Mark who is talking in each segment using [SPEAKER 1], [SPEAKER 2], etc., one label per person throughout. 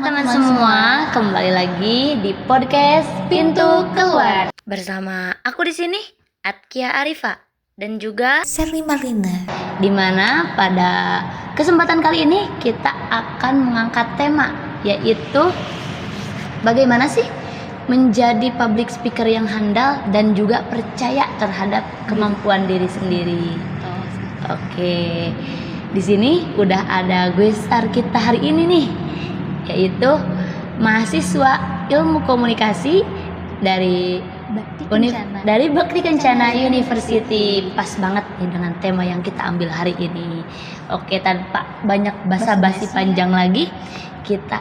[SPEAKER 1] teman-teman semua, kembali lagi di podcast Pintu Keluar. Bersama aku di sini, Atkia Arifa dan juga
[SPEAKER 2] Sherly Marlina.
[SPEAKER 1] di mana pada kesempatan kali ini kita akan mengangkat tema, yaitu bagaimana sih menjadi public speaker yang handal dan juga percaya terhadap kemampuan diri sendiri. Oke, di sini udah ada guest star kita hari ini nih, yaitu mahasiswa ilmu komunikasi dari Bakti Kencana University. Pas banget nih dengan tema yang kita ambil hari ini. Oke, tanpa banyak basa-basi panjang lagi, kita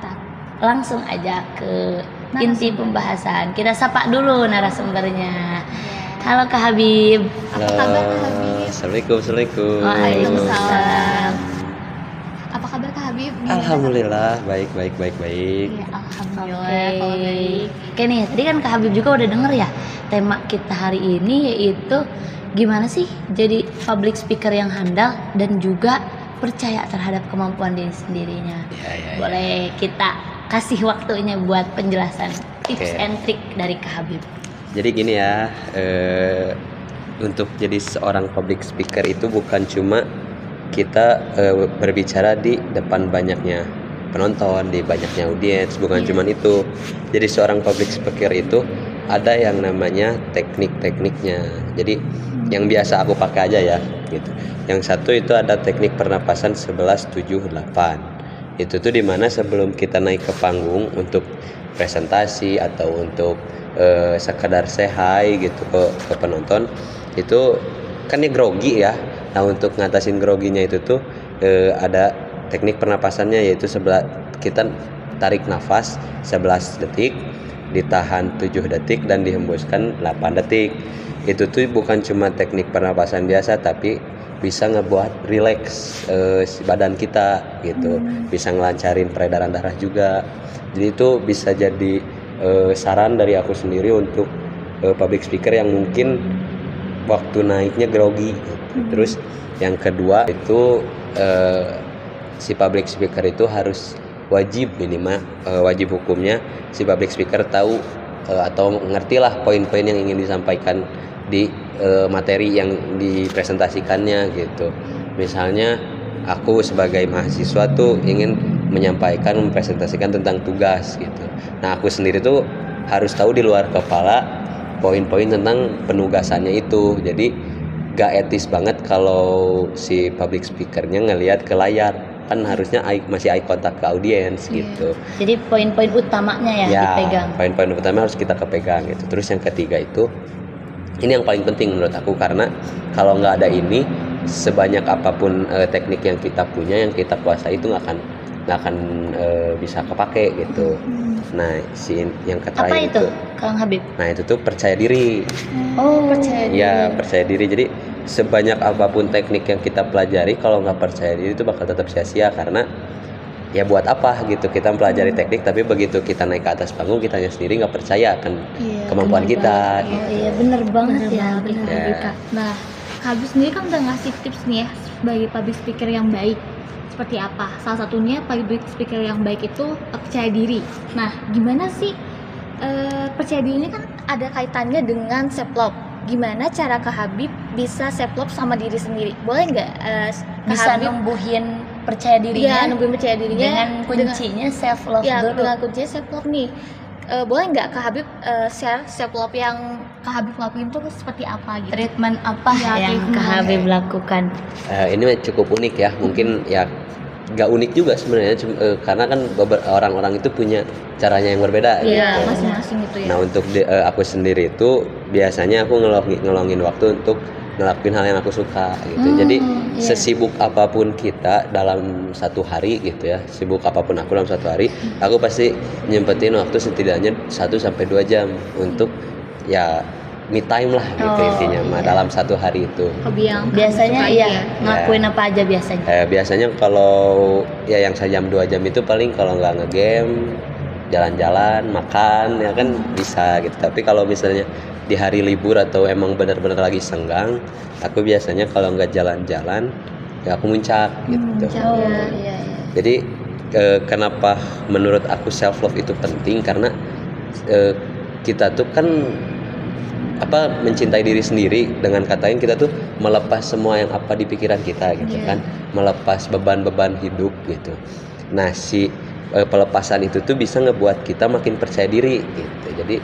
[SPEAKER 1] langsung aja ke inti pembahasan. Kita sapa dulu narasumbernya. Halo Kak Habib.
[SPEAKER 3] Halo.
[SPEAKER 1] Apa kabar Kak Habib?
[SPEAKER 3] Assalamualaikum.
[SPEAKER 1] Waalaikumsalam.
[SPEAKER 2] Apa kabar Kak Habib?
[SPEAKER 3] Alhamdulillah baik.
[SPEAKER 2] Ya, alhamdulillah kalau baik.
[SPEAKER 1] Oke nih, tadi kan Kak Habib juga udah denger ya tema kita hari ini, yaitu gimana sih jadi public speaker yang handal dan juga percaya terhadap kemampuan diri sendirinya.
[SPEAKER 3] Ya.
[SPEAKER 1] Boleh kita kasih waktunya buat penjelasan tips
[SPEAKER 3] Oke.
[SPEAKER 1] and trick dari Kak Habib.
[SPEAKER 3] Jadi gini ya, untuk jadi seorang public speaker itu bukan cuma kita berbicara di depan banyaknya penonton, di banyaknya audiens, bukan cuma itu. Jadi seorang public speaker itu ada yang namanya teknik-tekniknya. Jadi yang biasa aku pakai aja ya gitu. Yang satu itu ada teknik pernapasan 11-7-8. Itu tuh dimana sebelum kita naik ke panggung untuk presentasi atau untuk sekedar say hi gitu ke penonton, itu kan dia grogi ya. Nah, untuk ngatasin groginya itu tuh ada teknik pernapasannya, yaitu kita tarik nafas 11 detik, ditahan 7 detik dan dihembuskan 8 detik. Itu tuh bukan cuma teknik pernapasan biasa, tapi bisa ngebuat rileks badan kita gitu. Bisa ngelancarin peredaran darah juga. Jadi itu bisa jadi saran dari aku sendiri untuk public speaker yang mungkin waktu naiknya grogi gitu. Terus yang kedua itu si public speaker itu harus wajib minimal wajib hukumnya si public speaker tahu atau ngerti lah poin-poin yang ingin disampaikan di materi yang dipresentasikannya gitu. Misalnya aku sebagai mahasiswa tuh ingin mempresentasikan tentang tugas gitu. Nah, aku sendiri tuh harus tahu di luar kepala poin-poin tentang penugasannya itu. Jadi gak etis banget kalau si public speakernya ngelihat ke layar, kan harusnya masih eye contact ke audiens gitu.
[SPEAKER 1] Jadi poin-poin utamanya ya dipegang.
[SPEAKER 3] Poin-poin utama harus kita kepegang gitu. Terus yang ketiga itu, ini yang paling penting menurut aku, karena kalau nggak ada ini, sebanyak apapun teknik yang kita punya, yang kita kuasai, itu nggak akan bisa kepake gitu. Nah, yang
[SPEAKER 1] Apa
[SPEAKER 3] terakhir
[SPEAKER 1] itu, Kang Habib?
[SPEAKER 3] nah itu tuh percaya diri.
[SPEAKER 1] Oh,
[SPEAKER 3] Ya, percaya diri. Jadi sebanyak apapun teknik yang kita pelajari, kalau nggak percaya diri itu bakal tetap sia-sia, karena ya buat apa gitu kita mempelajari teknik tapi begitu kita naik ke atas panggung kitanya sendiri nggak percaya akan kemampuan kita gitu.
[SPEAKER 1] iya bener banget ya.
[SPEAKER 2] Benar
[SPEAKER 3] Ya.
[SPEAKER 2] Kak. Nah, Kak Habib sendiri kan udah ngasih tips nih ya sebagai public speaker yang baik. Seperti apa? Salah satunya public speaker yang baik itu percaya diri. Nah, gimana sih percaya diri ini kan ada kaitannya dengan self love. Gimana cara Kak Habib bisa self love sama diri sendiri? Boleh nggak Kak
[SPEAKER 1] Bisa
[SPEAKER 2] Habib
[SPEAKER 1] numbuhin percaya dirinya
[SPEAKER 2] numbuhin percaya dirinya
[SPEAKER 1] dengan kuncinya self love dulu.
[SPEAKER 2] dengan kuncinya self love nih. Boleh nggak Kak Habib share self love yang Kak Habib lakuin tuh seperti apa gitu?
[SPEAKER 1] Treatment apa
[SPEAKER 2] Ya,
[SPEAKER 1] yang
[SPEAKER 2] treatment.
[SPEAKER 1] Kak Habib lakukan?
[SPEAKER 3] Ini cukup unik ya, mungkin ya nggak unik juga sebenarnya, karena kan orang-orang itu punya caranya yang berbeda.
[SPEAKER 2] Iya,
[SPEAKER 3] gitu.
[SPEAKER 2] masing-masing gitu ya.
[SPEAKER 3] Nah, untuk aku sendiri itu biasanya aku ngelongin waktu untuk ngelakuin hal yang aku suka gitu. Jadi sesibuk apapun kita dalam satu hari gitu ya, sibuk apapun aku dalam satu hari, aku pasti nyempetin waktu setidaknya 1-2 jam untuk ya me time lah gitu intinya mah dalam satu hari itu.
[SPEAKER 2] Hobi yang
[SPEAKER 1] Biasanya
[SPEAKER 2] Habib sukai
[SPEAKER 1] iya
[SPEAKER 2] ya.
[SPEAKER 1] ngelakuin apa aja biasanya?
[SPEAKER 3] Biasanya kalau ya yang sejam 2 jam itu paling kalau nggak ngegame, jalan-jalan, makan ya kan bisa gitu. Tapi kalau misalnya di hari libur atau emang benar-benar lagi senggang, aku biasanya kalau nggak jalan-jalan ya aku muncak gitu.
[SPEAKER 2] Muncak,
[SPEAKER 1] Oh
[SPEAKER 2] ya.
[SPEAKER 1] iya.
[SPEAKER 3] Jadi kenapa menurut aku self love itu penting, karena kita tuh kan mencintai diri sendiri, dengan kata lain kita tuh melepas semua yang apa di pikiran kita gitu kan, melepas beban-beban hidup gitu. Nah si pelepasan itu tuh bisa ngebuat kita makin percaya diri gitu. Jadi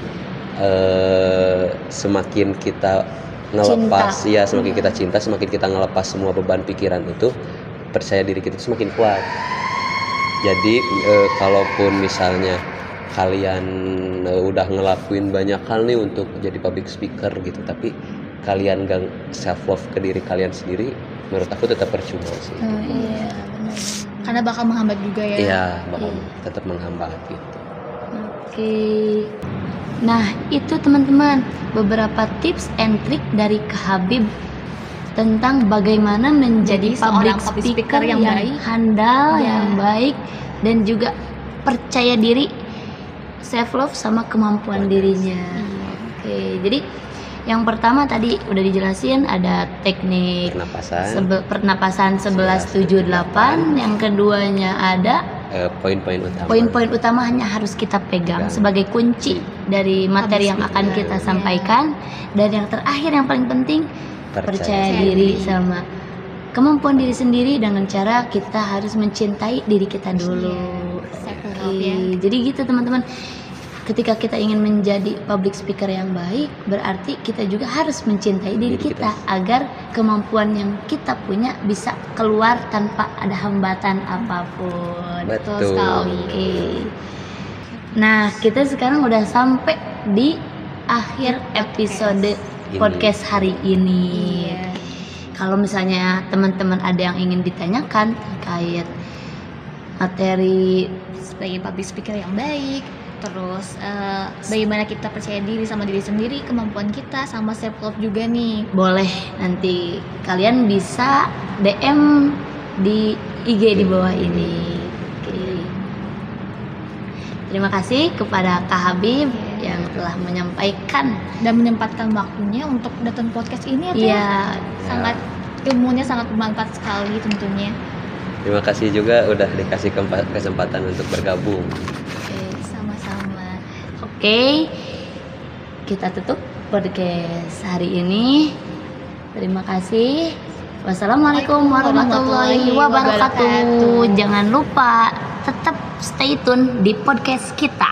[SPEAKER 3] semakin kita ngelepas semakin kita cinta, semakin kita ngelepas semua beban pikiran itu, percaya diri kita semakin kuat. Jadi kalaupun misalnya kalian udah ngelakuin banyak hal nih untuk jadi public speaker gitu, tapi kalian gak self love ke diri kalian sendiri, menurut aku tetap percuma sih.
[SPEAKER 1] Iya, benar.
[SPEAKER 2] Karena bakal menghambat juga ya.
[SPEAKER 3] Iya, bakal tetap menghambat gitu.
[SPEAKER 1] Oke. Nah, itu teman-teman beberapa tips and trick dari Kak Habib tentang bagaimana menjadi public speaker yang baik, handal, yang baik, dan juga percaya diri, self love sama kemampuan dirinya. Oke, jadi yang pertama tadi udah dijelasin, ada teknik pernapasan 1178. Yang keduanya ada poin-poin utama hanya harus kita pegang sebagai kunci dari materi yang akan kita sampaikan. Dan yang terakhir yang paling penting, percaya diri sama kemampuan diri sendiri dengan cara kita harus mencintai diri kita dulu. Jadi gitu teman-teman, ketika kita ingin menjadi public speaker yang baik, berarti kita juga harus mencintai diri kita agar kemampuan yang kita punya bisa keluar tanpa ada hambatan apapun.
[SPEAKER 3] Betul
[SPEAKER 1] sekali. Nah, kita sekarang udah sampai di akhir episode podcast hari ini. Kalau misalnya teman-teman ada yang ingin ditanyakan terkait materi
[SPEAKER 2] sebagai public speaker yang baik, terus bagaimana kita percaya diri sama diri sendiri, kemampuan kita, sama self love juga nih,
[SPEAKER 1] boleh nanti kalian bisa DM di IG di bawah ini. Oke. Terima kasih kepada Kak Habib yang telah menyampaikan
[SPEAKER 2] dan menyempatkan waktunya untuk datang podcast ini ya. Sangat ilmunya sangat bermanfaat sekali tentunya.
[SPEAKER 3] Terima kasih juga udah dikasih kesempatan untuk bergabung.
[SPEAKER 2] Sama-sama.
[SPEAKER 1] Oke, kita tutup podcast hari ini. Terima kasih. Wassalamualaikum warahmatullahi wabarakatuh. Jangan lupa tetap stay tune di podcast kita.